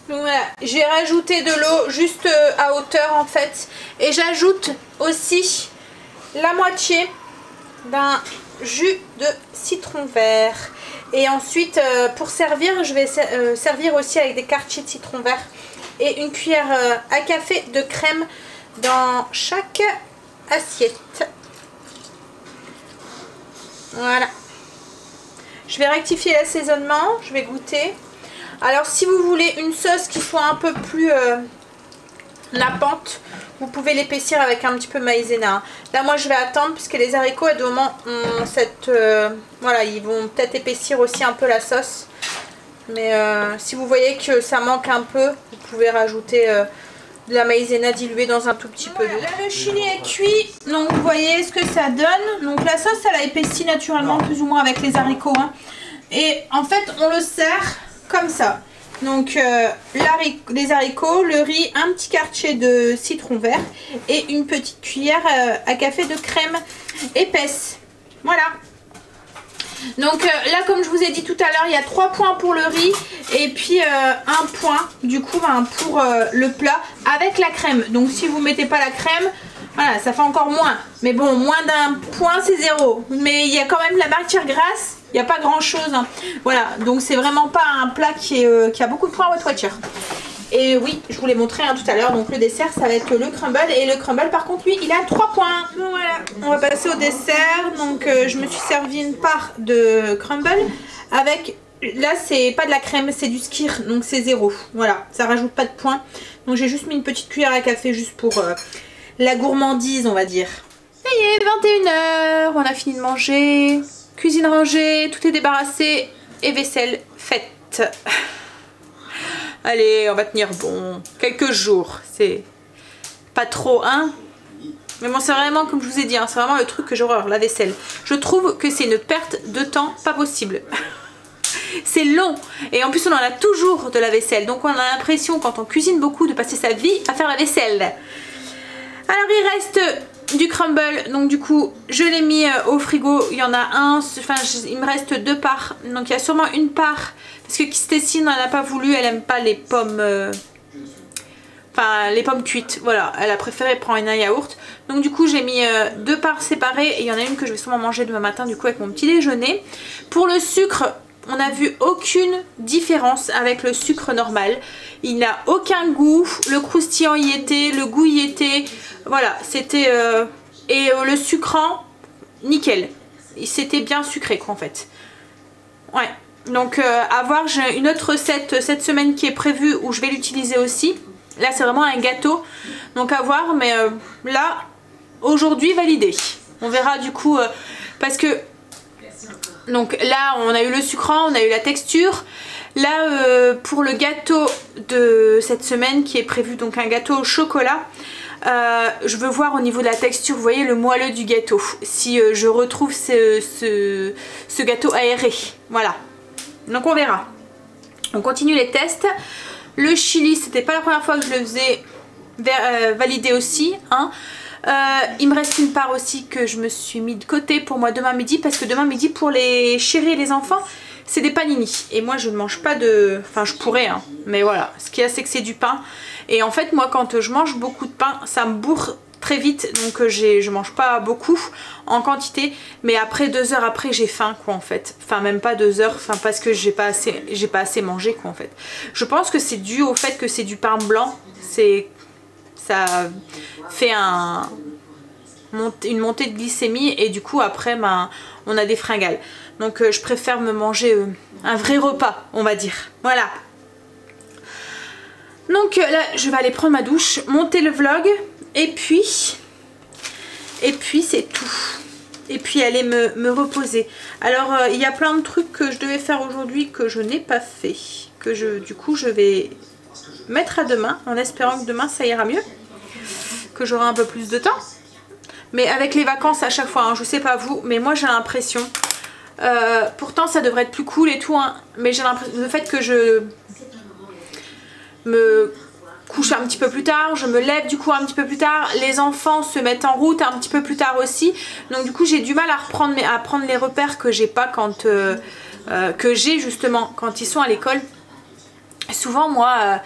Donc voilà, j'ai rajouté de l'eau juste à hauteur en fait. Et j'ajoute aussi la moitié d'un jus de citron vert. Et ensuite, pour servir, je vais servir aussi avec des quartiers de citron vert. Et une cuillère à café de crème dans chaque assiette. Voilà. Je vais rectifier l'assaisonnement, je vais goûter. Alors si vous voulez une sauce qui soit un peu plus nappante, vous pouvez l'épaissir avec un petit peu maïzena. Là moi je vais attendre puisque les haricots à deux moments ont cette... voilà, ils vont peut-être épaissir aussi un peu la sauce. Mais si vous voyez que ça manque un peu, vous pouvez rajouter de la maïzena diluée dans un tout petit peu d'eau. Là le chili est cuit, donc vous voyez ce que ça donne. Donc la sauce elle a épaissi naturellement plus ou moins avec les haricots. Hein. Et en fait on le sert comme ça. Donc les haricots, le riz, un petit quartier de citron vert et une petite cuillère à café de crème épaisse. Voilà. Donc là, comme je vous ai dit tout à l'heure, il y a 3 points pour le riz et puis 1 point du coup pour le plat avec la crème. Donc si vous mettez pas la crème, voilà, ça fait encore moins. Mais bon, moins d'1 point, c'est 0. Mais il y a quand même la matière grasse. Il n'y a pas grand chose. Hein. Voilà, donc c'est vraiment pas un plat qui a beaucoup de points à What Watcher. Et oui, je vous l'ai montré hein, tout à l'heure. Donc le dessert, ça va être le crumble. Et le crumble, par contre, lui, il a 3 points. Donc voilà, on va passer au dessert. Donc je me suis servi une part de crumble avec... Là, c'est pas de la crème, c'est du skyr. Donc c'est 0. Voilà, ça rajoute pas de points. Donc j'ai juste mis une petite cuillère à café juste pour la gourmandise, on va dire. Ça y est, 21 h. On a fini de manger. Cuisine rangée, tout est débarrassé. Et vaisselle faite. Allez, on va tenir bon. Quelques jours, c'est pas trop, hein. Mais bon, c'est vraiment, comme je vous ai dit, hein, c'est vraiment le truc que j'ai horreur, la vaisselle. Je trouve que c'est une perte de temps pas possible. C'est long. Et en plus, on en a toujours de la vaisselle. Donc, on a l'impression, quand on cuisine beaucoup, de passer sa vie à faire la vaisselle. Alors, il reste du crumble. Donc, du coup, je l'ai mis au frigo. Il y en a un. Enfin, il me reste 2 parts. Donc, il y a sûrement une part. Parce que Stécie n'en a pas voulu. Elle aime pas les pommes... Enfin, les pommes cuites. Voilà. Elle a préféré prendre un yaourt. Donc, du coup, j'ai mis 2 parts séparées. Et il y en a une que je vais sûrement manger demain matin, du coup, avec mon petit déjeuner. Pour le sucre... On n'a vu aucune différence avec le sucre normal. Il n'a aucun goût. Le croustillant y était, le goût y était. Voilà, c'était... Et le sucrant, nickel. C'était bien sucré, quoi, en fait. Ouais. Donc, à voir, j'ai une autre recette cette semaine qui est prévue où je vais l'utiliser aussi. Là, c'est vraiment un gâteau. Donc, à voir. Mais là, aujourd'hui, validé. On verra, du coup, parce que... Donc là on a eu le sucrant, on a eu la texture. Là pour le gâteau de cette semaine qui est prévu, donc un gâteau au chocolat, je veux voir au niveau de la texture, vous voyez le moelleux du gâteau, si je retrouve ce gâteau aéré. Voilà, donc on verra. On continue les tests. Le chili, c'était pas la première fois que je le faisais, validé aussi, hein. Il me reste une part aussi que je me suis mis de côté pour moi demain midi, parce que demain midi pour les chéris et les enfants c'est des panini et moi je ne mange pas de... Enfin je pourrais hein, mais voilà, ce qu'il y a c'est que c'est du pain et en fait moi quand je mange beaucoup de pain ça me bourre très vite, donc je mange pas beaucoup en quantité, mais après 2 heures après j'ai faim quoi en fait, enfin même pas 2 heures, enfin parce que j'ai pas assez mangé quoi en fait. Je pense que c'est dû au fait que c'est du pain blanc, ça fait une montée de glycémie et du coup après ben, on a des fringales. Donc je préfère me manger un vrai repas on va dire. Voilà. Donc là je vais aller prendre ma douche, monter le vlog et puis c'est tout. Et puis aller me reposer. Alors il y a plein de trucs que je devais faire aujourd'hui que je n'ai pas fait. Du coup je vais mettre à demain en espérant que demain ça ira mieux, que j'aurai un peu plus de temps. Mais avec les vacances à chaque fois hein, je sais pas vous mais moi j'ai l'impression pourtant ça devrait être plus cool et tout hein, mais j'ai l'impression, le fait que je me couche un petit peu plus tard, je me lève du coup un petit peu plus tard, les enfants se mettent en route un petit peu plus tard aussi, donc du coup j'ai du mal à prendre les repères que j'ai pas quand que j'ai justement quand ils sont à l'école. Souvent moi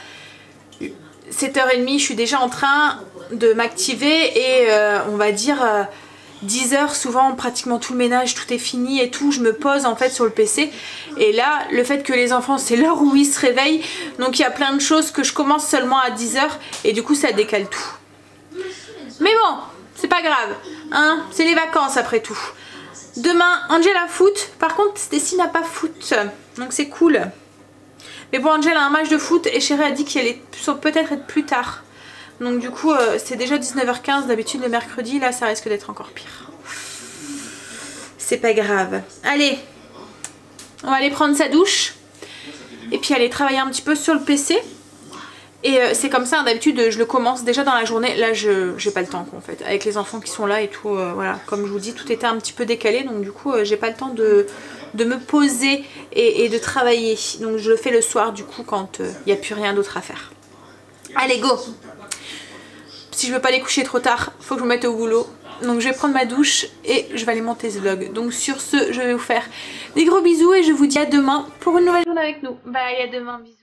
7h30 je suis déjà en train de m'activer et on va dire 10h souvent pratiquement tout le ménage, tout est fini et tout, je me pose en fait sur le PC et là le fait que les enfants c'est l'heure où ils se réveillent, donc il y a plein de choses que je commence seulement à 10h et du coup ça décale tout. Mais bon, c'est pas grave, hein, c'est les vacances après tout. Demain Angela foot, par contre Stécie n'a pas foot, donc c'est cool. Mais bon, Angel a un match de foot et Chérie a dit qu'il allait peut-être être plus tard. Donc du coup, c'est déjà 19h15 d'habitude le mercredi. Là, ça risque d'être encore pire. C'est pas grave. Allez, on va aller prendre sa douche. Et puis aller travailler un petit peu sur le PC. Et c'est comme ça, d'habitude, je le commence déjà dans la journée. Là, j'ai pas le temps, quoi, en fait. Avec les enfants qui sont là et tout, voilà. Comme je vous dis, tout était un petit peu décalé. Donc du coup, j'ai pas le temps de me poser et de travailler. Donc je le fais le soir du coup quand il n'y a plus rien d'autre à faire. Allez go! Si je veux pas les coucher trop tard, faut que je me mette au boulot. donc je vais prendre ma douche et je vais aller monter ce vlog. Donc sur ce, je vais vous faire des gros bisous et je vous dis à demain pour une nouvelle journée avec nous. Bye, à demain, bisous.